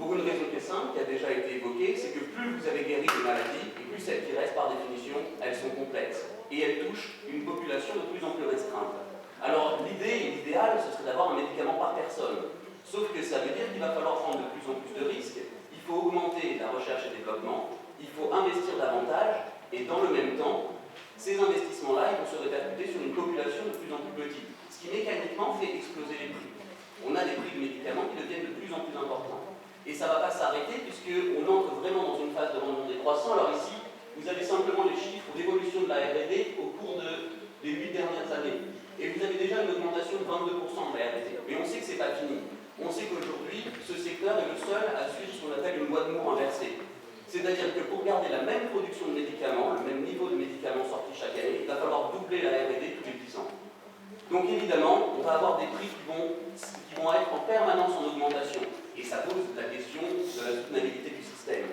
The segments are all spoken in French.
Pour une raison qui est simple, qui a déjà été évoquée, c'est que plus vous avez guéri des maladies, et plus celles qui restent par définition, elles sont complexes. Et elles touchent une population de plus en plus restreinte. Alors l'idée et l'idéal, ce serait d'avoir un médicament par personne. Sauf que ça veut dire qu'il va falloir prendre de plus en plus de risques, il faut augmenter la recherche et développement, il faut investir davantage, et dans le même temps, ces investissements-là, ils vont se répercuter sur une population de plus en plus petite, ce qui mécaniquement fait exploser les prix. On a des prix de médicaments qui deviennent de plus en plus importants. Et ça ne va pas s'arrêter puisqu'on entre vraiment dans une phase de rendement décroissant. Alors ici, vous avez simplement les chiffres d'évolution de la R&D au cours des 8 dernières années. Et vous avez déjà une augmentation de 22% de la R&D. Mais on sait que ce n'est pas fini. On sait qu'aujourd'hui, ce secteur est le seul à suivre ce qu'on appelle une loi de Moore inversée. C'est-à-dire que pour garder la même production de médicaments, le même niveau de médicaments sortis chaque année, il va falloir doubler la R&D tous les 10 ans. Donc évidemment, on va avoir des prix qui vont être en permanence en augmentation. Et ça pose la question de la soutenabilité du système.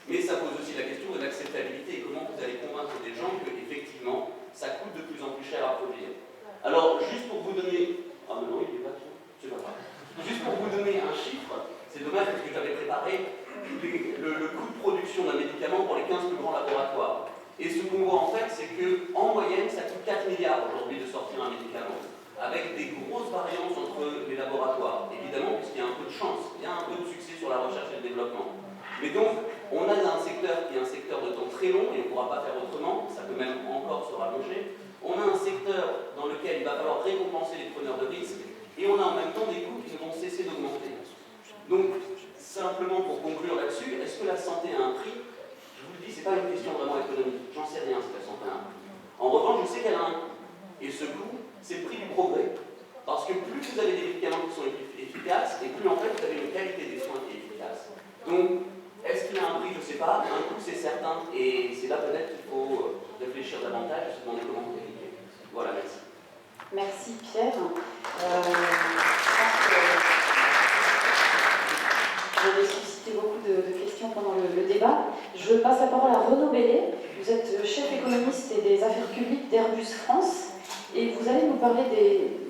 Mais ça pose aussi la question de l'acceptabilité et comment vous allez convaincre des gens qu'effectivement, ça coûte de plus en plus cher à produire. Alors, juste pour vous donner... Ah non, il n'est pas tout, c'est pas grave. Juste pour vous donner un chiffre, c'est dommage parce que j'avais préparé le coût de production d'un médicament pour les 15 plus grands laboratoires. Et ce qu'on voit en fait, c'est qu'en moyenne, ça coûte 4 milliards aujourd'hui de sortir un médicament, avec des grosses variances entre les laboratoires, évidemment, puisqu'il y a un peu de chance, il y a un peu de succès sur la recherche et le développement. Mais donc, on a un secteur qui est un secteur de temps très long, et on ne pourra pas faire autrement, ça peut même encore se rallonger. On a un secteur dans lequel il va falloir récompenser les preneurs de risques, et on a en même temps des coûts qui ne vont cesser d'augmenter. Donc, simplement pour conclure là-dessus, est-ce que la santé a un prix? Je vous le dis, ce n'est pas une question vraiment économique, j'en sais rien si la santé a un prix. En revanche, je sais qu'elle a un coût, et ce coût, c'est le prix du progrès. Parce que plus vous avez des médicaments qui sont efficaces, et plus en fait vous avez une qualité des soins qui est efficace. Donc, est-ce qu'il y a un prix? Je ne sais pas, un coût c'est certain, et c'est là peut-être qu'il faut réfléchir davantage et se demander comment vous éviter. Voilà, merci. Merci Pierre. Vous avez suscité beaucoup de questions pendant le débat. Je passe la parole à Renaud Bellet. Vous êtes chef économiste et des affaires publiques d'Airbus France. Et vous allez nous parler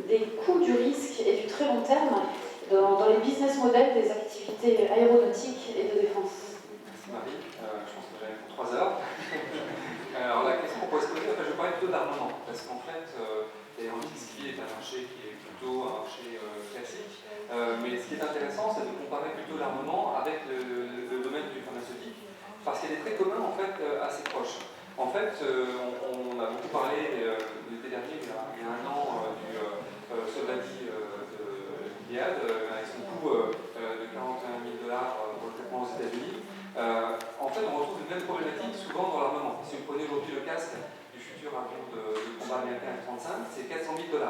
des coûts du risque et du très long terme dans les business models des activités aéronautiques et de défense. Merci Marie, je pense que j'avais pour 3 heures. Alors la question qu'on pourrait se poser, je vais parler plutôt d'armement, parce qu'en fait, l'aéronautique civile est un marché qui est plutôt un marché classique, mais ce qui est intéressant, c'est de comparer plutôt l'armement avec le domaine du pharmaceutique, parce qu'elle est très commune en fait, assez proche. En fait, on a beaucoup parlé l'été dernier, il y a 1 an, du Sovaldi de Gilead, avec son coût de 41 000 $ pour le traitement aux États-Unis. En fait, on retrouve une même problématique souvent dans l'armement. Si vous prenez aujourd'hui le casque du futur avion de combat américain F-35, c'est 400 000 $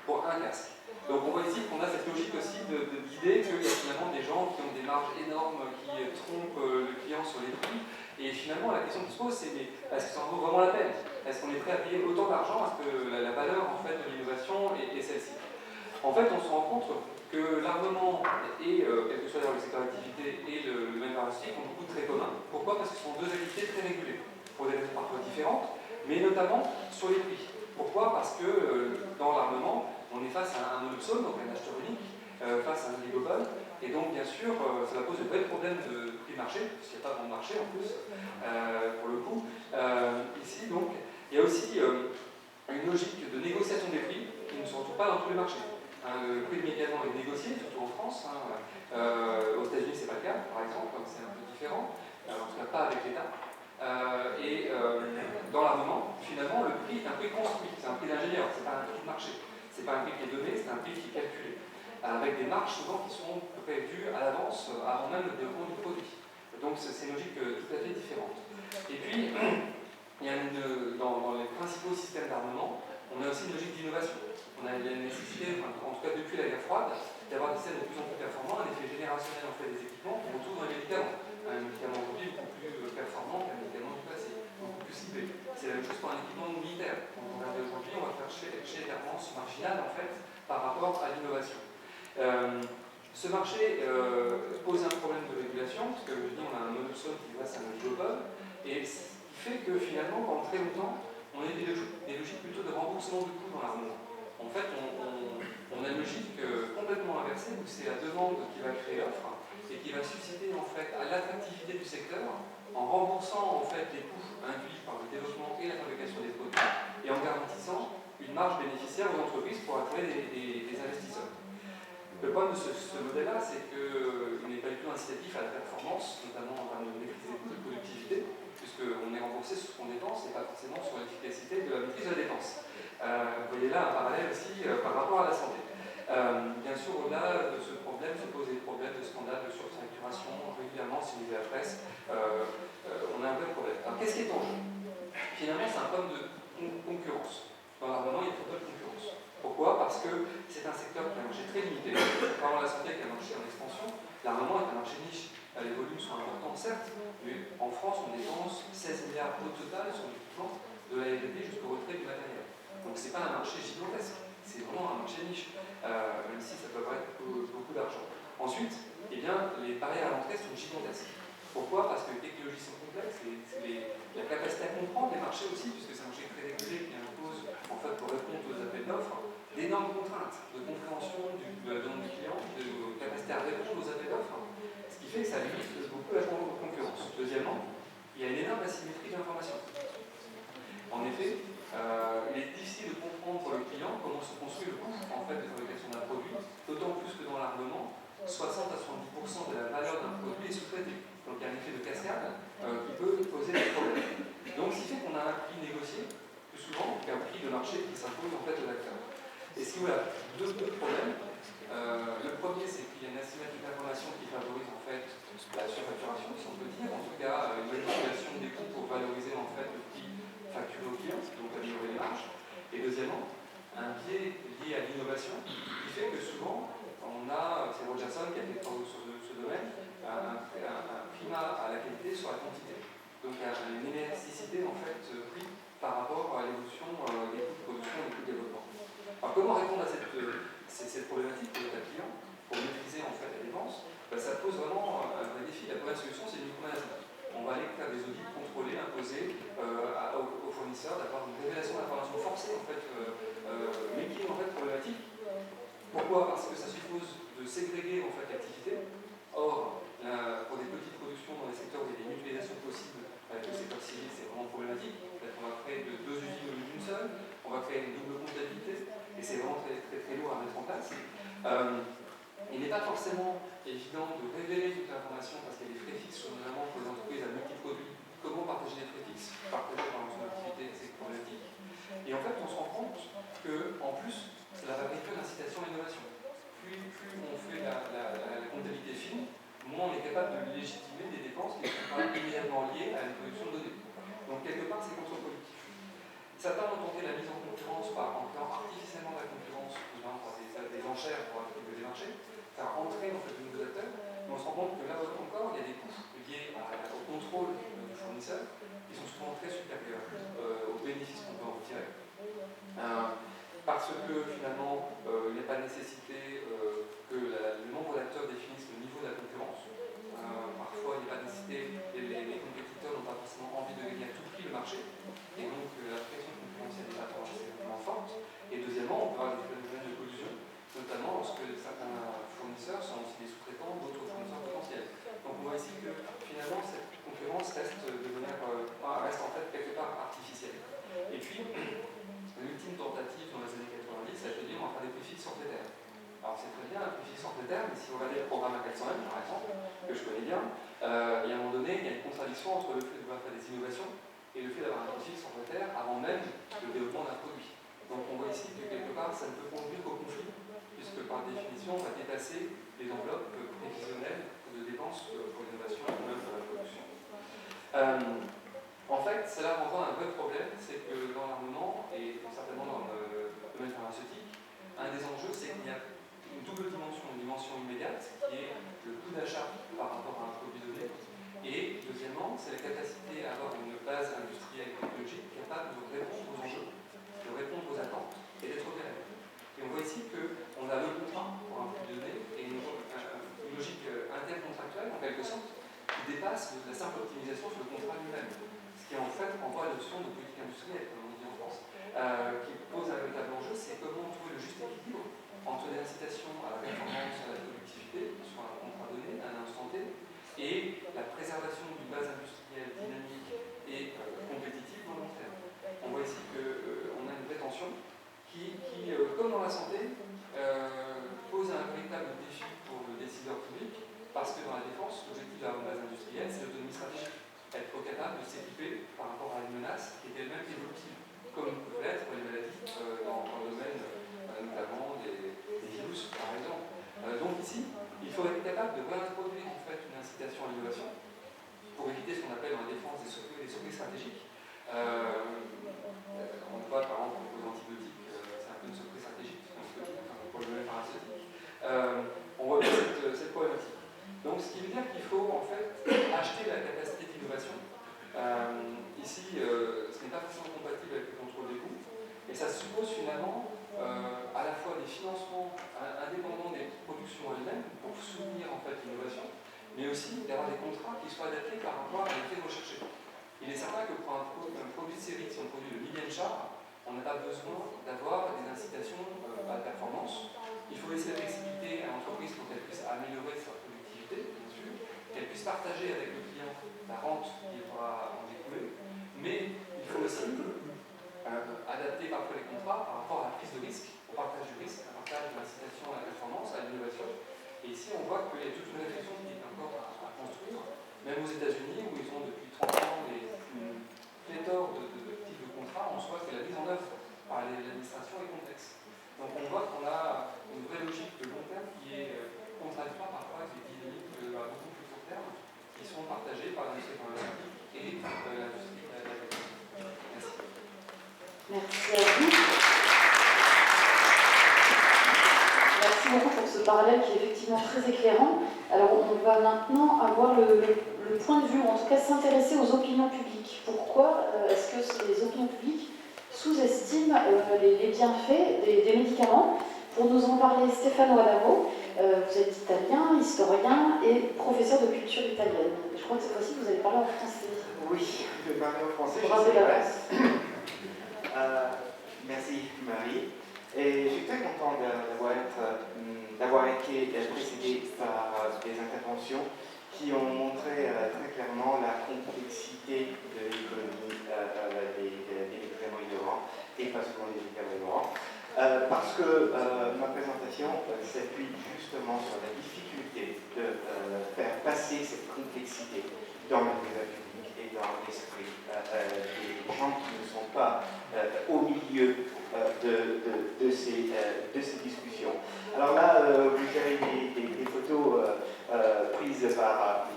pour un casque. Donc on voit ici qu'on a cette logique aussi d'idée qu'il y a finalement des gens qui ont des marges énormes, qui trompent le client sur les prix. Et finalement, la question qui se pose, c'est mais est-ce que ça en vaut vraiment la peine? Est-ce qu'on est prêt à payer autant d'argent? Est-ce que la valeur en fait, de l'innovation est celle-ci? En fait, on se rend compte que l'armement et, quel que soit le secteur d'activité, et le domaine pharmaceutique ont beaucoup de traits communs. Pourquoi? Parce que ce sont deux activités très régulées, pour des raisons parfois différentes, mais notamment sur les prix. Pourquoi? Parce que dans l'armement, on est face à un monopsone, donc un acheteur unique, face à un oligopole, et donc bien sûr, ça pose de vrais problèmes de prix marché, parce qu'il n'y a pas de bon marché en plus, pour le coup. Ici, donc, il y a aussi une logique de négociation des prix qui ne se retrouve pas dans tous les marchés. Le prix du médicament est négocié, surtout en France. Aux États-Unis, c'est pas le cas, par exemple, donc c'est un peu différent, en tout cas pas avec l'État. Dans l'armement, finalement, le prix est un prix construit, c'est un prix d'ingénieur, c'est pas un prix de marché. C'est pas un prix qui est donné, c'est un prix qui est calculé, avec des marges souvent qui sont prévues à l'avance, avant même le développement du produit. Donc c'est une logique tout à fait différente. Et puis, il y a dans les principaux systèmes d'armement, on a aussi une logique d'innovation. On a une nécessité, en tout cas depuis la guerre froide, d'avoir des systèmes de plus en plus performants, un effet générationnel en fait des équipements qu'on retrouve dans les médicaments. Un médicament aujourd'hui beaucoup plus performant qu'un médicament du passé, beaucoup plus ciblé. C'est la même chose pour un équipement militaire. Quand on regarde aujourd'hui, on va chercher des performances marginales en fait par rapport à l'innovation. Ce marché pose un problème de régulation, parce que je dis on a un monopsone qui passe à un oligopole, et ce qui fait que finalement, pendant très longtemps, on a des logiques plutôt de remboursement du coût dans l'armement. En fait, on on a une logique complètement inversée où c'est la demande qui va créer l'offre et qui va susciter en fait à l'attractivité du secteur en remboursant en fait les coûts induits par le développement et la fabrication des produits et en garantissant une marge bénéficiaire aux entreprises pour attirer des investisseurs. Le problème de ce modèle-là, c'est qu'il n'est pas du tout incitatif à la performance, notamment en termes de maîtrise des coûts de productivité, puisqu'on est remboursé sur ce qu'on dépense et pas forcément sur l'efficacité de la maîtrise de la dépense. Vous voyez là un parallèle aussi par rapport à la santé. Bien sûr, au-delà de ce problème, se posent des problèmes de scandale de surfacturation. Régulièrement, si vous lisez la presse, on a un vrai problème. Alors, qu'est-ce qui est en jeu? Finalement, c'est un problème de concurrence. Dans l'armement, il y a très peu de concurrence. Pourquoi? Parce que c'est un secteur qui a un marché très limité. Par la santé qui a un marché en expansion, l'armement est un marché niche. Les volumes sont importants, certes, mais en France, on dépense 16 milliards au total sur l'équipement de la R&D jusqu'au retrait du matériel. Donc, ce n'est pas un marché gigantesque. C'est vraiment un marché niche, même si ça peut paraître beaucoup d'argent. Ensuite, eh bien, les barrières à l'entrée sont gigantesques. Pourquoi? Parce que les technologies sont complexes, la capacité à comprendre les marchés aussi, puisque c'est un marché très régulé qui impose, en fait, pour répondre aux appels d'offres, d'énormes contraintes de compréhension de la demande du client, de capacité à répondre aux appels d'offres, ce qui fait que ça limite beaucoup la concurrence. Deuxièmement, il y a une énorme asymétrie d'information. En effet, il est difficile de comprendre pour le client comment se construit le coût en fait, de fabrication d'un produit, d'autant plus que dans l'armement, 60 à 70% de la valeur d'un produit est sous-traité. Donc il y a un effet de cascade qui peut poser des problèmes. Donc ce qui fait qu'on a un prix négocié, plus souvent, qu'un prix de marché qui s'impose en fait aux acteurs. Et ce qui voilà, deux problèmes. Le premier, c'est qu'il y a une asymétrie d'information qui favorise en fait la surfacturation, si on peut dire, en tout cas une manipulation des coûts pour valoriser en fait le prix facturé au client, donc améliorer les marges. Et deuxièmement, un biais lié à l'innovation qui fait que souvent, on a, c'est Rogerson qui a fait travaux sur ce domaine, un primat à la qualité sur la quantité. Donc une élasticité en fait prix par rapport à l'évolution des coûts de production et des coûts de développement. Alors comment répondre à cette problématique pour les clients, pour maîtriser en fait la dépense? Ça pose vraiment un vrai défi. La première solution, c'est le micromanagement. On va aller faire des audits contrôlés, imposés aux fournisseurs, d'avoir une révélation d'informations forcée en fait, mais qui est en fait problématique. Pourquoi? Parce que ça suppose de ségréguer en fait l'activité. Or, pour des petites productions dans les secteurs où il y a des mutualisations possibles avec le secteur civil, c'est vraiment problématique. Peut-être qu'on va créer deux usines au lieu d'une seule, on va créer une double comptabilité, et c'est vraiment très, très, très lourd à mettre en place. Il n'est pas forcément évident de révéler toute l'information parce qu'il y a des frais fixes, notamment pour les entreprises à multi-produits. Comment partager les frais fixes? Partager dans son activité, c'est problématique. Et en fait, on se rend compte qu'en plus, cela va réduire l'incitation à l'innovation. Plus on fait la comptabilité fine, moins on est capable de légitimer des dépenses qui ne sont pas immédiatement liées à une production de données. Donc quelque part, c'est contre-productif. Certains ont tenté la mise en concurrence en créant artificiellement la concurrence, par des enchères pour activer des marchés, faire entrer en fait de nouveaux acteurs, mais on se rend compte que là encore, il y a des coûts liés au contrôle du fournisseur qui sont souvent très supérieurs aux bénéfices qu'on peut en retirer. Parce que finalement, il n'y a pas nécessité que le nombre d'acteurs définisse le niveau de la concurrence. Parfois, il n'y a pas nécessité, les compétiteurs n'ont pas forcément envie de gagner à tout prix le marché, et donc la pression concurrentielle n'est pas forcément forte. Et deuxièmement, on peut avoir des phénomènes de collusion, notamment lorsque certains fournisseurs sont aussi des sous-traitants d'autres fournisseurs potentiels. Donc on voit ici que finalement cette concurrence reste en fait quelque part artificielle. Et puis, l'ultime tentative dans les années 90, ça a été de dire on va faire des prix fixes forfaitaires. Alors c'est très bien un prix fixe forfaitaire, mais si vous regardez le programme A400M par exemple, que je connais bien, il y a un moment donné, il y a une contradiction entre le fait de vouloir faire des innovations et le fait d'avoir un prix fixe forfaitaire avant même le développement d'un produit. Donc on voit ici que quelque part ça ne peut conduire qu'au conflit, puisque par définition on va dépasser les enveloppes prévisionnelles de dépenses pour l'innovation ou même pour la production. En fait, cela renvoie à un vrai problème, c'est que dans l'armement, et certainement dans le domaine pharmaceutique, un des enjeux, c'est qu'il y a une double dimension, une dimension immédiate, qui est le coût d'achat par rapport à un produit donné, et deuxièmement, c'est la capacité à avoir une base industrielle et technologique capable de répondre aux enjeux, de répondre aux attentes, et d'être opérée. Et on voit ici qu'on a le contrat pour un produit donné, et une logique intercontractuelle, en quelque sorte, qui dépasse la simple optimisation sur le contrat lui-même. Qui en fait renvoie à la notion de politique industrielle, comme on dit en France, qui pose un véritable enjeu, c'est comment trouver le juste équilibre entre l'incitation à la performance, à la productivité, sur un contrat donné, à un instant T, et la préservation d'une base industrielle dynamique et compétitive dans le long terme. On voit ici qu'on a une vraie tension qui comme dans la santé, pose un véritable défi pour le décideur public, parce que dans la défense, l'objectif d'avoir une base industrielle, c'est l'autonomie stratégique. Être capable de s'équiper par rapport à une menace qui est elle-même évolutive, comme peuvent l'être les maladies dans le domaine notamment des virus, par exemple. Donc ici, il faut être capable de réintroduire en fait une incitation à l'innovation pour éviter ce qu'on appelle dans la défense des secrets stratégiques. On voit par exemple aux antibiotiques, c'est un peu une secret stratégique, pour le domaine pharmaceutique. On voit bien cette problématique. Donc ce qui veut dire qu'il faut en fait acheter la capacité d'innovation. Ici, ce n'est pas forcément compatible avec le contrôle des coûts, et ça suppose finalement à la fois des financements indépendants des productions elles-mêmes pour soutenir en fait l'innovation, mais aussi d'avoir des contrats qui soient adaptés par rapport à l'effet recherché. Il est certain que pour un produit de série, si on produit le millième char, on n'a pas besoin d'avoir des incitations à la performance. Il faut laisser la flexibilité à l'entreprise pour qu'elle puisse améliorer sa productivité, bien sûr, qu'elle puisse partager avec le client la rente qui pourra en découler, mais il faut aussi adapter parfois les contrats par rapport à la prise de risque, au partage du risque, au partage de l'incitation à la performance, à l'innovation. Et ici, on voit qu'il y a toute une réflexion qui est encore à construire, même aux États-Unis, où ils ont depuis 30 ans une pléthore de types de contrats, on voit que la mise en œuvre par l'administration est complexe. Donc on voit qu'on a une vraie logique de long terme qui est contradictoire parfois avec des dynamiques à beaucoup plus court terme, qui sont partagées par l'industrie pharmaceutique et l'industrie de l'agriculture. Merci. Merci à vous. Merci beaucoup pour ce parallèle qui est effectivement très éclairant. Alors on va maintenant avoir le point de vue, ou en tout cas s'intéresser aux opinions publiques. Pourquoi est-ce que les opinions publiques sous-estiment les bienfaits des médicaments? Pour nous en parler, Stefano Adamo, vous êtes italien, historien et professeur de culture italienne. Je crois que cette fois-ci vous allez parler en français. Oui, je vais parler en français. Bravo d'avance. Merci Marie. Et je suis très content d'avoir été précédé par des interventions qui ont montré très clairement la complexité de l'économie des médicaments innovants, et pas seulement des médicaments innovants, parce que ma présentation s'appuie justement sur la difficulté de faire passer cette complexité dans le débat public et dans l'esprit des gens qui ne sont pas au milieu de ces discussions. Alors là, vous avez des photos prises par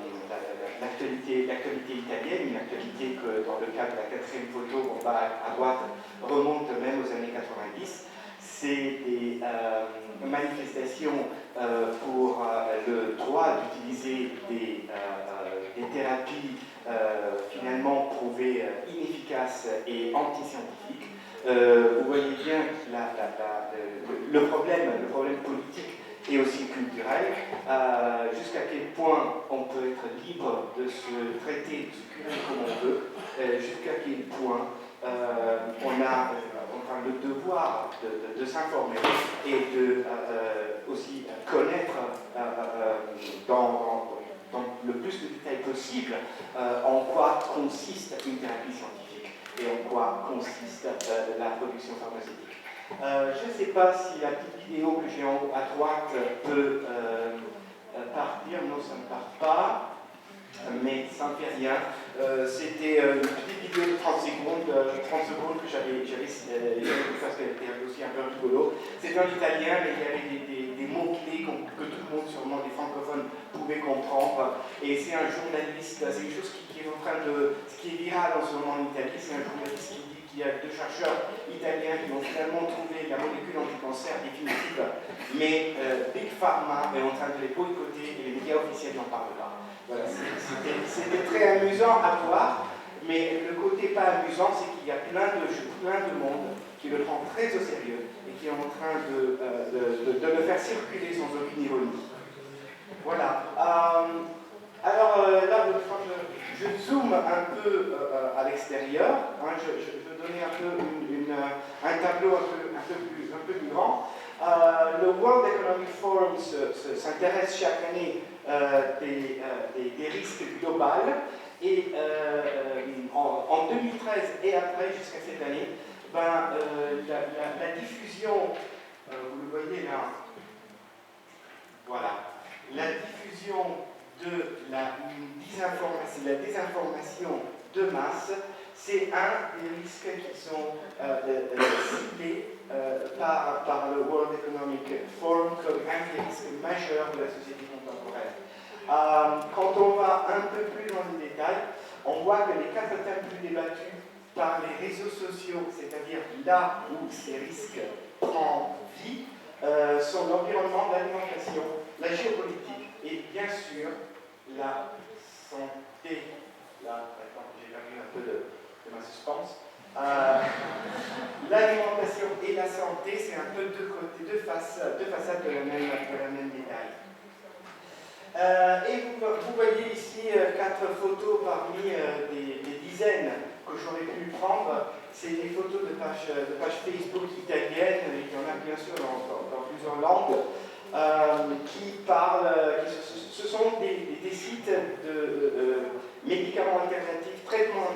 l'actualité italienne, une actualité que dans le cas de la quatrième photo en bas à droite remonte même aux années 90. C'est des manifestations pour le droit d'utiliser des thérapies finalement prouvées inefficaces et antiscientifiques. Vous voyez bien le problème politique et aussi culturel, jusqu'à quel point on peut être libre de se traiter, de se curer comme on veut, jusqu'à quel point on a le devoir de s'informer et de aussi connaître dans le plus de détails possible en quoi consiste une thérapie scientifique et en quoi consiste la production pharmaceutique. Je ne sais pas si la petite vidéo que j'ai en haut à droite peut partir. Non, ça ne part pas. Mais ça ne fait rien. C'était une petite vidéo de 30 secondes que j'avais fait parce qu'elle était aussi un peu rigolo. C'était en italien, mais il y avait des mots-clés que tout le monde, sûrement les francophones, pouvaient comprendre. Et c'est un journaliste, c'est quelque chose qui est en train de. Ce qui est viral en ce moment en Italie, c'est un journaliste qui dit qu'il y a 2 chercheurs italiens qui ont finalement trouvé la molécule anti-cancer définitive, mais Big Pharma est en train de les boycotter et les médias officiels n'en parlent pas. Voilà, c'était très amusant à voir, mais le côté pas amusant, c'est qu'il y a plein de monde qui le prend très au sérieux et qui est en train de le faire circuler sans aucune ironie. Voilà. Alors là, je zoome un peu à l'extérieur. Hein, je veux donner un peu un tableau un peu plus grand. Le World Economic Forum s'intéresse chaque année des risques globaux et en 2013 et après, jusqu'à cette année, la diffusion, vous le voyez là, voilà, la diffusion de la désinformation de masse, c'est un des risques qui sont cités par le World Economic Forum comme un des risques majeurs de la société contemporaine. Quand on va un peu plus dans les détails, on voit que les 4 thèmes plus débattus par les réseaux sociaux, c'est-à-dire là où ces risques prennent vie, sont l'environnement, l'alimentation, la géopolitique et bien sûr la santé. Là, attends, j'ai perdu un peu de ma suspense. L'alimentation et la santé, c'est un peu deux façades de la même médaille. Et vous voyez ici 4 photos parmi des dizaines que j'aurais pu prendre. C'est des photos de pages Facebook italiennes, il y en a bien sûr dans plusieurs langues, qui parlent, ce sont des sites de médicaments alternatifs, traitements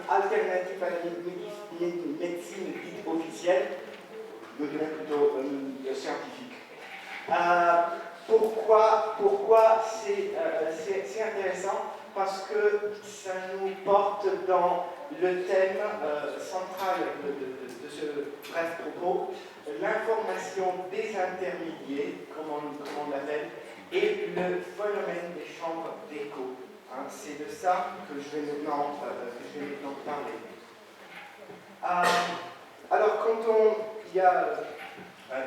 alternatifs à la médecine dite officielle, je dirais plutôt scientifique. Pourquoi c'est intéressant? Parce que ça nous porte dans le thème central de ce bref propos, l'information des intermédiaires, comme on l'appelle, et le phénomène des chambres d'écho. Hein, c'est de ça que je vais maintenant parler. Alors, il y a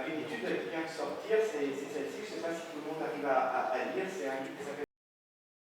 une étude qui vient de sortir, c'est celle-ci, je ne sais pas si tout le monde arrive à lire, c'est un livre qui s'appelle